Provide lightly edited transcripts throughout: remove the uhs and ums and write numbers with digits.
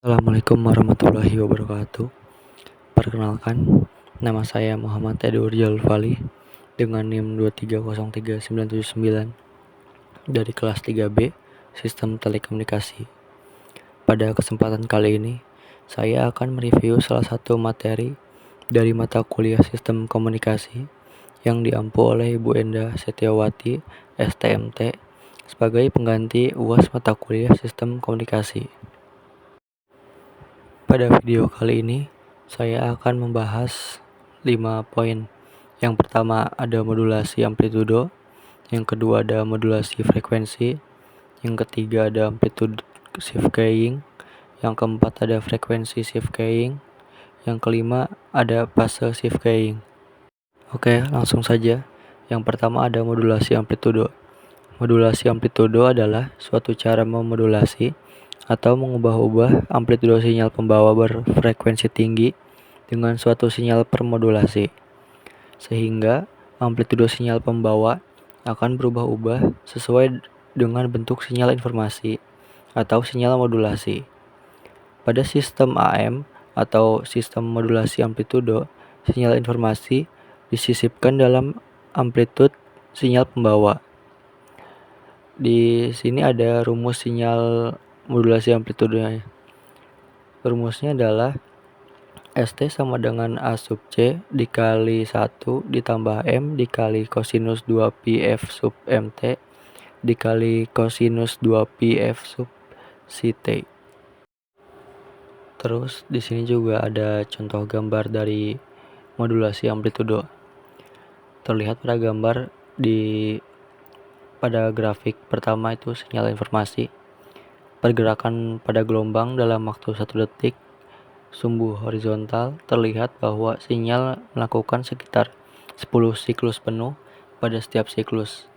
Assalamualaikum warahmatullahi wabarakatuh. Perkenalkan, nama saya Muhammad Edward Jalfali dengan NIM 2303979 dari kelas 3B Sistem Telekomunikasi. Pada kesempatan kali ini, saya akan mereview salah satu materi dari mata kuliah Sistem Komunikasi yang diampu oleh Ibu Enda Setiawati, STMT, sebagai pengganti UAS mata kuliah Sistem Komunikasi. Pada video kali ini, saya akan membahas 5 poin. Yang pertama ada modulasi amplitudo, yang kedua ada modulasi frekuensi, yang ketiga ada amplitude shift keying, yang keempat ada frekuensi shift keying, yang kelima ada fase shift keying. Oke, langsung saja. Yang pertama ada modulasi amplitudo. Modulasi amplitudo adalah suatu cara memodulasi atau mengubah-ubah amplitudo sinyal pembawa berfrekuensi tinggi dengan suatu sinyal permodulasi, sehingga amplitudo sinyal pembawa akan berubah-ubah sesuai dengan bentuk sinyal informasi atau sinyal modulasi. Pada sistem AM atau sistem modulasi amplitudo, sinyal informasi disisipkan dalam amplitude sinyal pembawa. Di sini ada rumus sinyal modulasi amplitudonya. Rumusnya adalah ST sama dengan A sub C dikali 1 ditambah M dikali kosinus 2 pi F sub MT dikali kosinus 2 pi F sub CT. Terus di sini juga ada contoh gambar dari modulasi amplitudo. Terlihat pada gambar pada grafik pertama itu sinyal informasi. Pergerakan pada gelombang dalam waktu 1 detik sumbu horizontal terlihat bahwa sinyal melakukan sekitar 10 siklus penuh pada setiap siklus.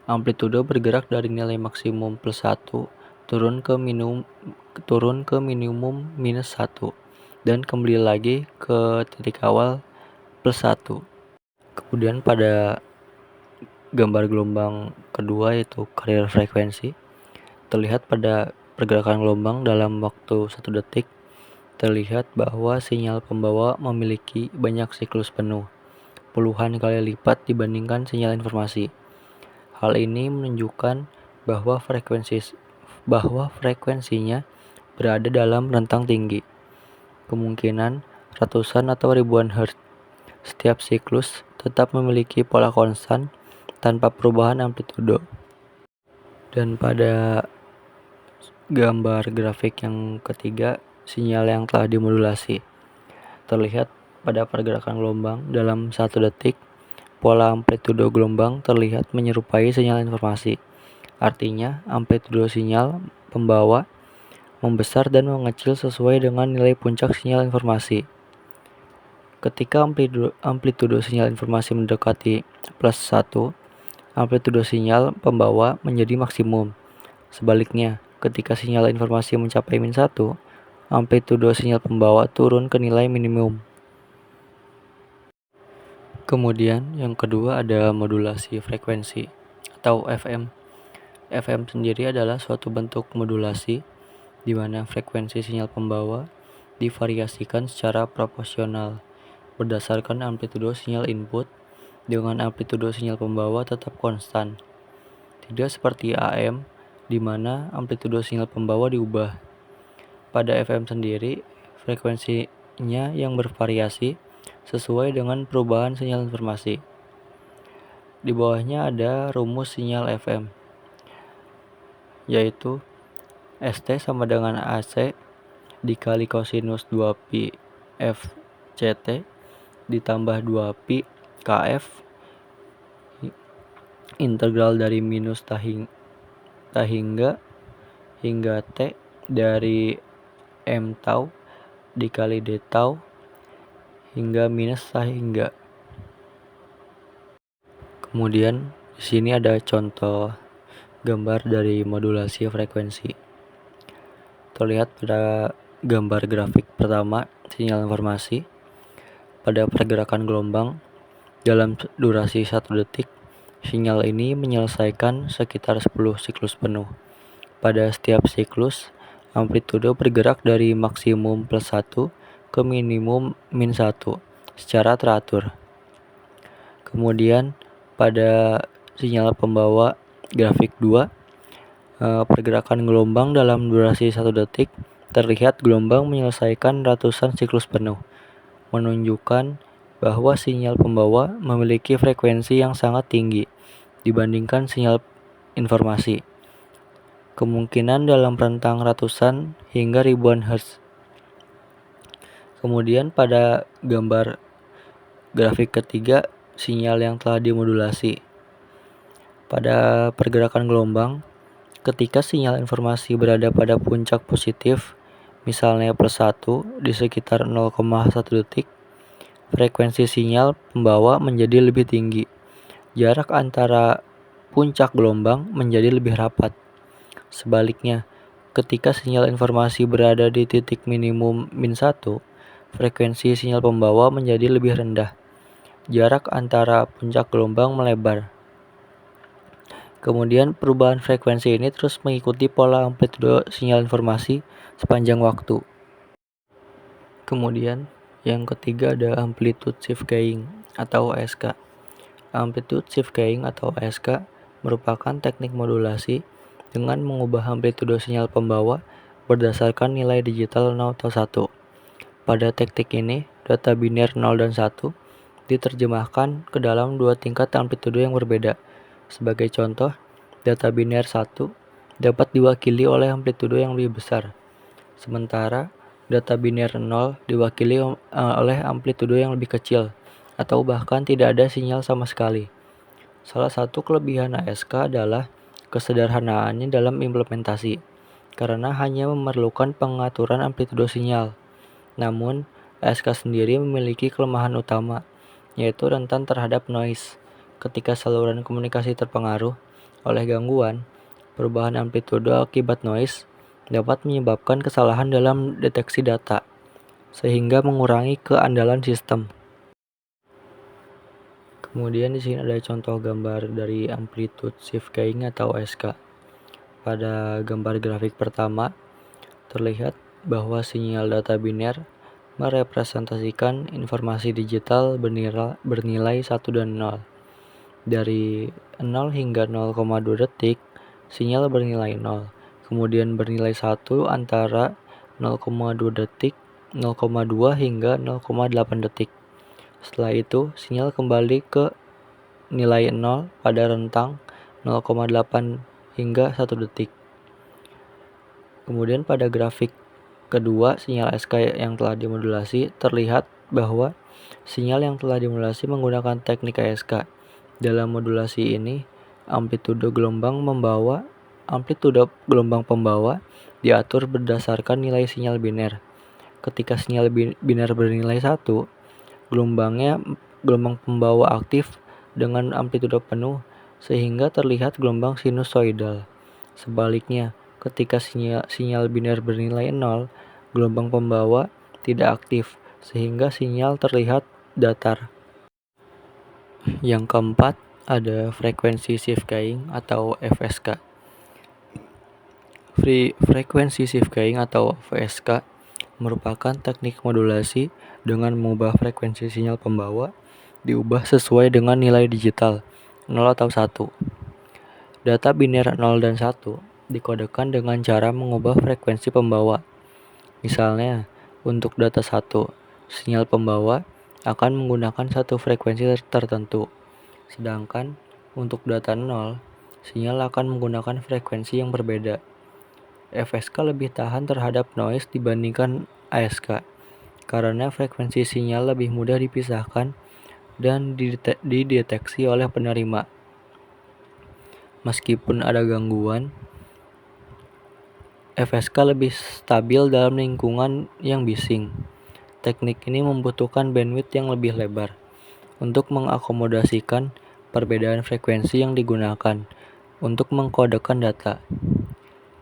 Amplitudo bergerak dari nilai maksimum +1 turun ke minimum -1 dan kembali lagi ke titik awal +1. Kemudian pada gambar gelombang kedua yaitu carrier frekuensi, terlihat pada pergerakan gelombang dalam waktu 1 detik terlihat bahwa sinyal pembawa memiliki banyak siklus penuh, puluhan kali lipat dibandingkan sinyal informasi. Hal ini menunjukkan bahwa frekuensinya berada dalam rentang tinggi, kemungkinan ratusan atau ribuan hertz. Setiap siklus tetap memiliki pola konstan tanpa perubahan amplitudo. Dan pada gambar grafik yang ketiga, sinyal yang telah dimodulasi. Terlihat pada pergerakan gelombang dalam 1 detik, pola amplitudo gelombang terlihat menyerupai sinyal informasi. Artinya, amplitudo sinyal pembawa membesar dan mengecil sesuai dengan nilai puncak sinyal informasi. Ketika amplitudo sinyal informasi mendekati +1, amplitudo sinyal pembawa menjadi maksimum. Sebaliknya, ketika sinyal informasi mencapai -1, amplitudo sinyal pembawa turun ke nilai minimum. Kemudian yang kedua ada modulasi frekuensi atau FM. FM sendiri adalah suatu bentuk modulasi di mana frekuensi sinyal pembawa divariasikan secara proporsional berdasarkan amplitudo sinyal input dengan amplitudo sinyal pembawa tetap konstan. Tidak seperti AM di mana amplitudo sinyal pembawa diubah. Pada FM sendiri, frekuensinya yang bervariasi sesuai dengan perubahan sinyal informasi. Di bawahnya ada rumus sinyal FM, yaitu ST sama dengan AC dikali kosinus 2 pi F CT ditambah 2 pi KF integral dari minus hingga T dari M tau dikali D tau hingga minus hingga. Kemudian di sini ada contoh gambar dari modulasi frekuensi. Terlihat pada gambar grafik pertama sinyal informasi. Pada pergerakan gelombang dalam durasi 1 detik, sinyal ini menyelesaikan sekitar 10 siklus penuh. Pada setiap siklus, amplitudo bergerak dari maksimum +1 ke minimum -1 secara teratur. Kemudian pada sinyal pembawa grafik 2, pergerakan gelombang dalam durasi 1 detik, terlihat gelombang menyelesaikan ratusan siklus penuh, menunjukkan bahwa sinyal pembawa memiliki frekuensi yang sangat tinggi dibandingkan sinyal informasi, kemungkinan dalam rentang ratusan hingga ribuan Hz. Kemudian pada gambar grafik ketiga, sinyal yang telah dimodulasi. Pada pergerakan gelombang, ketika sinyal informasi berada pada puncak positif, misalnya +1 di sekitar 0,1 detik, frekuensi sinyal pembawa menjadi lebih tinggi. Jarak antara puncak gelombang menjadi lebih rapat. Sebaliknya, ketika sinyal informasi berada di titik minimum -1, frekuensi sinyal pembawa menjadi lebih rendah. Jarak antara puncak gelombang melebar. Kemudian perubahan frekuensi ini terus mengikuti pola amplitudo sinyal informasi sepanjang waktu. Kemudian yang ketiga ada amplitude shift keying atau ASK. Amplitude shift keying atau ASK merupakan teknik modulasi dengan mengubah amplitudo sinyal pembawa berdasarkan nilai digital 0 atau 1. Pada teknik ini, data biner 0 dan 1 diterjemahkan ke dalam dua tingkat amplitudo yang berbeda. Sebagai contoh, data biner 1 dapat diwakili oleh amplitudo yang lebih besar, sementara data biner 0 diwakili oleh amplitudo yang lebih kecil, atau bahkan tidak ada sinyal sama sekali. Salah satu kelebihan ASK adalah kesederhanaannya dalam implementasi, karena hanya memerlukan pengaturan amplitudo sinyal. Namun, ASK sendiri memiliki kelemahan utama, yaitu rentan terhadap noise. Ketika saluran komunikasi terpengaruh oleh gangguan, perubahan amplitudo akibat noise dapat menyebabkan kesalahan dalam deteksi data, sehingga mengurangi keandalan sistem. Kemudian di sini ada contoh gambar dari amplitude shift keying atau ASK. Pada gambar grafik pertama, terlihat bahwa sinyal data biner merepresentasikan informasi digital bernilai 1 dan 0. Dari 0 hingga 0,2 detik, sinyal bernilai 0. Kemudian bernilai 1 antara 0,2 detik, 0,2 hingga 0,8 detik. Setelah itu, sinyal kembali ke nilai 0 pada rentang 0,8 hingga 1 detik. Kemudian pada grafik kedua, sinyal ASK yang telah dimodulasi, terlihat bahwa sinyal yang telah dimodulasi menggunakan teknik ASK. Dalam modulasi ini, amplitudo gelombang pembawa diatur berdasarkan nilai sinyal biner. Ketika sinyal biner bernilai 1, gelombang pembawa aktif dengan amplitudo penuh sehingga terlihat gelombang sinusoidal. Sebaliknya, ketika sinyal biner bernilai 0, gelombang pembawa tidak aktif sehingga sinyal terlihat datar. Yang keempat, ada frekuensi shift keying atau FSK. Frekuensi shift keying atau FSK merupakan teknik modulasi dengan mengubah frekuensi sinyal pembawa diubah sesuai dengan nilai digital 0 atau 1. Data biner 0 dan 1 dikodekan dengan cara mengubah frekuensi pembawa. Misalnya, untuk data 1, sinyal pembawa akan menggunakan satu frekuensi tertentu. Sedangkan untuk data 0, sinyal akan menggunakan frekuensi yang berbeda. FSK lebih tahan terhadap noise dibandingkan ASK, karena frekuensi sinyal lebih mudah dipisahkan dan dideteksi oleh penerima. Meskipun ada gangguan, FSK lebih stabil dalam lingkungan yang bising. Teknik ini membutuhkan bandwidth yang lebih lebar untuk mengakomodasikan perbedaan frekuensi yang digunakan untuk mengkodekan data.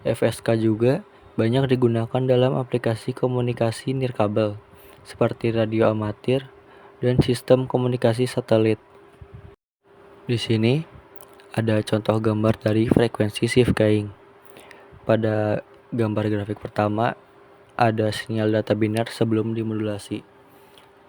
FSK juga banyak digunakan dalam aplikasi komunikasi nirkabel seperti radio amatir dan sistem komunikasi satelit. Di sini ada contoh gambar dari frekuensi shift keying. Pada gambar grafik pertama ada sinyal data biner sebelum dimodulasi.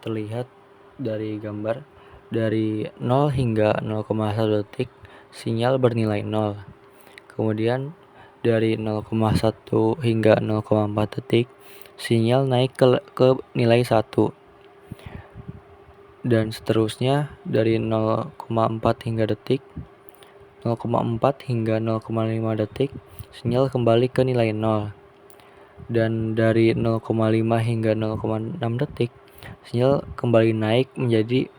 Terlihat dari gambar dari 0 hingga 0,1 detik sinyal bernilai 0. Kemudian dari 0,1 hingga 0,4 detik sinyal naik ke nilai 1. Dan seterusnya dari 0,4 hingga 0,5 detik sinyal kembali ke nilai 0. Dan dari 0,5 hingga 0,6 detik sinyal kembali naik menjadi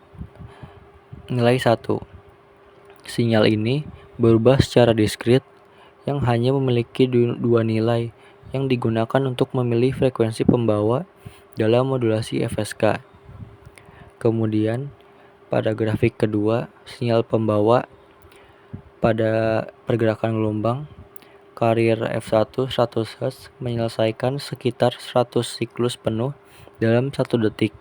nilai 1. Sinyal ini berubah secara diskrit yang hanya memiliki dua nilai yang digunakan untuk memilih frekuensi pembawa dalam modulasi FSK. Kemudian pada grafik kedua, sinyal pembawa pada pergerakan gelombang carrier F1 100 Hz menyelesaikan sekitar 100 siklus penuh dalam 1 detik.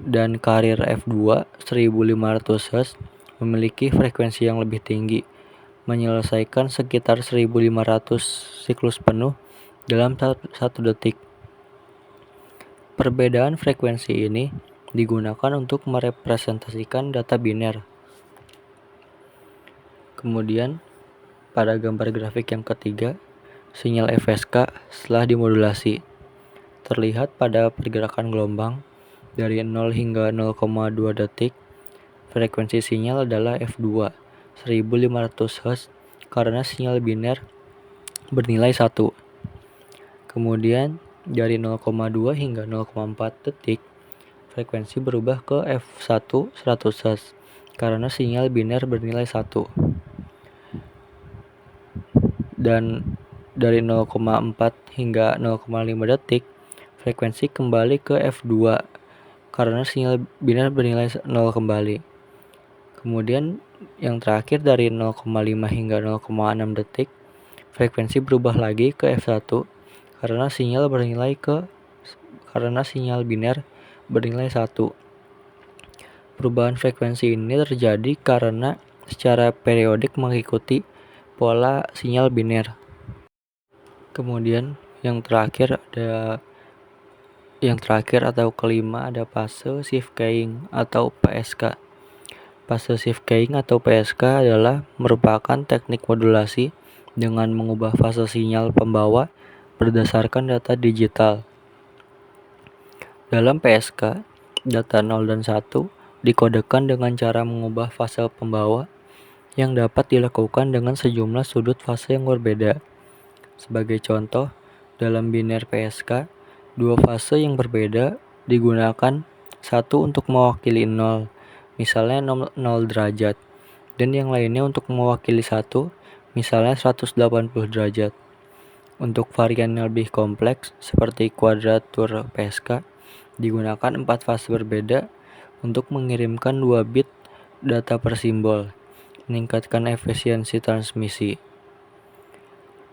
Dan carrier F2 1500 Hz memiliki frekuensi yang lebih tinggi, menyelesaikan sekitar 1500 siklus penuh dalam 1 detik. Perbedaan frekuensi ini digunakan untuk merepresentasikan data biner. Kemudian pada gambar grafik yang ketiga, sinyal FSK setelah dimodulasi. Terlihat pada pergerakan gelombang dari 0 hingga 0,2 detik, frekuensi sinyal adalah F2 1500 Hz karena sinyal biner bernilai 1. Kemudian dari 0,2 hingga 0,4 detik, frekuensi berubah ke F1 100 Hz karena sinyal biner bernilai 1. Dan dari 0,4 hingga 0,5 detik, frekuensi kembali ke F2 karena sinyal biner bernilai 0 kembali. Kemudian yang terakhir dari 0,5 hingga 0,6 detik, frekuensi berubah lagi ke F1 karena sinyal biner bernilai 1. Perubahan frekuensi ini terjadi karena secara periodik mengikuti pola sinyal biner. Kemudian yang terakhir atau kelima ada fase shift keying atau PSK. Fase shift keying atau PSK adalah merupakan teknik modulasi dengan mengubah fase sinyal pembawa berdasarkan data digital. Dalam PSK, data 0 dan 1 dikodekan dengan cara mengubah fase pembawa yang dapat dilakukan dengan sejumlah sudut fase yang berbeda. Sebagai contoh, dalam biner PSK, dua fase yang berbeda digunakan, satu untuk mewakili 0, misalnya 0 derajat, dan yang lainnya untuk mewakili 1, misalnya 180 derajat. Untuk varian yang lebih kompleks seperti kuadratur PSK, digunakan 4 fase berbeda untuk mengirimkan 2 bit data per simbol, meningkatkan efisiensi transmisi.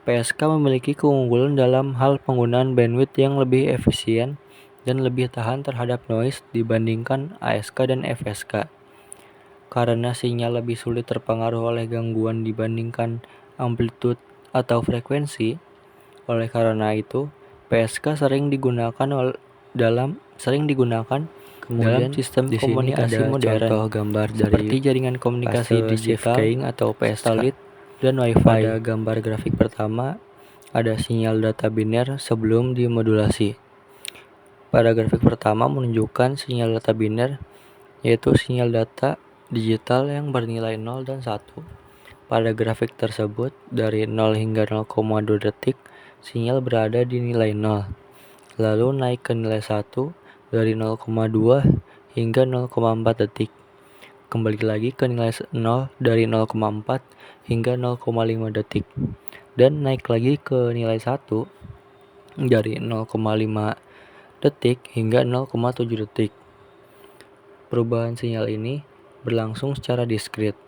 PSK memiliki keunggulan dalam hal penggunaan bandwidth yang lebih efisien dan lebih tahan terhadap noise dibandingkan ASK dan FSK. Karena sinyal lebih sulit terpengaruh oleh gangguan dibandingkan amplitude atau frekuensi, oleh karena itu PSK sering digunakan dalam sistem komunikasi modern, contoh gambar seperti jaringan komunikasi digital atau PSK dan Wi-Fi. Pada gambar grafik pertama ada sinyal data biner sebelum dimodulasi. Pada grafik pertama menunjukkan sinyal data biner, yaitu sinyal data digital yang bernilai 0 dan 1. Pada grafik tersebut dari 0 hingga 0,2 detik sinyal berada di nilai 0, lalu naik ke nilai 1 dari 0,2 hingga 0,4 detik. Kembali lagi ke nilai 0 dari 0,4 hingga 0,5 detik, dan naik lagi ke nilai 1 dari 0,5 detik hingga 0,7 detik. Perubahan sinyal ini berlangsung secara diskrit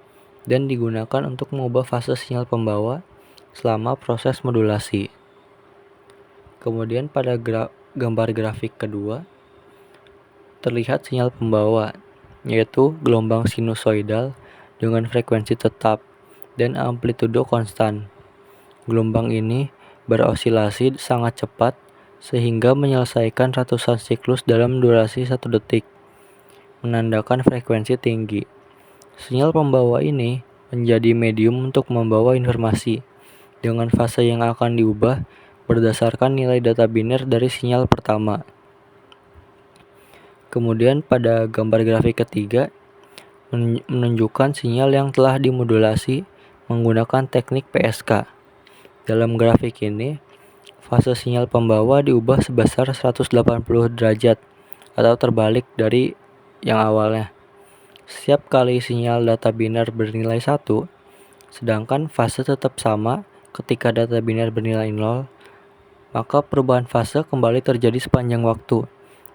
dan digunakan untuk mengubah fase sinyal pembawa selama proses modulasi. Kemudian pada gambar grafik kedua terlihat sinyal pembawa, yaitu gelombang sinusoidal dengan frekuensi tetap dan amplitudo konstan. Gelombang ini berosilasi sangat cepat sehingga menyelesaikan ratusan siklus dalam durasi 1 detik, menandakan frekuensi tinggi. Sinyal pembawa ini menjadi medium untuk membawa informasi dengan fase yang akan diubah berdasarkan nilai data biner dari sinyal pertama. Kemudian pada gambar grafik ketiga menunjukkan sinyal yang telah dimodulasi menggunakan teknik PSK. Dalam grafik ini, fase sinyal pembawa diubah sebesar 180 derajat atau terbalik dari yang awalnya. Setiap kali sinyal data biner bernilai 1, sedangkan fase tetap sama ketika data biner bernilai 0, maka perubahan fase kembali terjadi sepanjang waktu,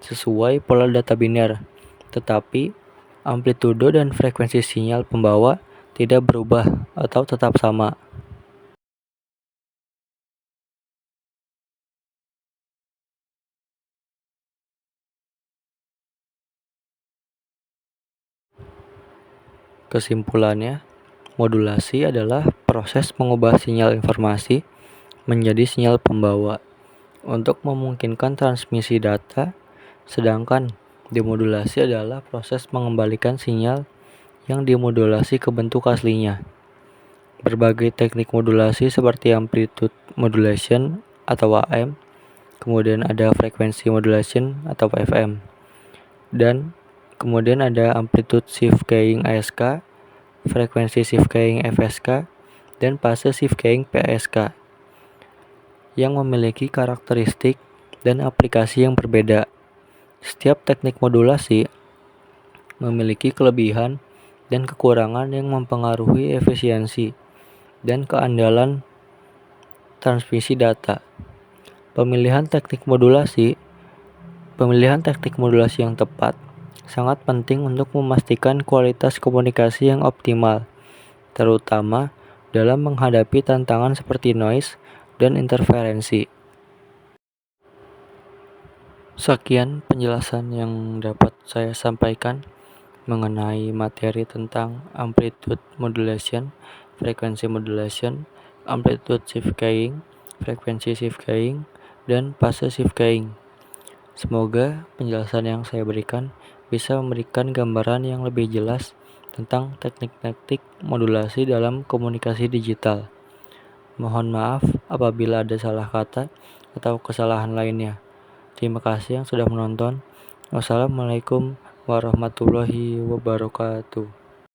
sesuai pola data biner. Tetapi, amplitudo dan frekuensi sinyal pembawa tidak berubah atau tetap sama. Kesimpulannya, modulasi adalah proses mengubah sinyal informasi menjadi sinyal pembawa untuk memungkinkan transmisi data, sedangkan demodulasi adalah proses mengembalikan sinyal yang dimodulasi ke bentuk aslinya. Berbagai teknik modulasi seperti amplitude modulation atau AM, kemudian ada frequency modulation atau FM, dan kemudian ada amplitude shift keying ASK, frekuensi shift keying FSK, dan fase shift keying PSK yang memiliki karakteristik dan aplikasi yang berbeda. Setiap teknik modulasi memiliki kelebihan dan kekurangan yang mempengaruhi efisiensi dan keandalan transmisi data. Pemilihan teknik modulasi yang tepat sangat penting untuk memastikan kualitas komunikasi yang optimal, terutama dalam menghadapi tantangan seperti noise dan interferensi. Sekian penjelasan yang dapat saya sampaikan mengenai materi tentang amplitude modulation, frequency modulation, amplitude shift keying, frekuensi shift keying, dan fase shift keying. Semoga penjelasan yang saya berikan bisa memberikan gambaran yang lebih jelas tentang teknik-teknik modulasi dalam komunikasi digital. Mohon maaf apabila ada salah kata atau kesalahan lainnya. Terima kasih yang sudah menonton. Wassalamualaikum warahmatullahi wabarakatuh.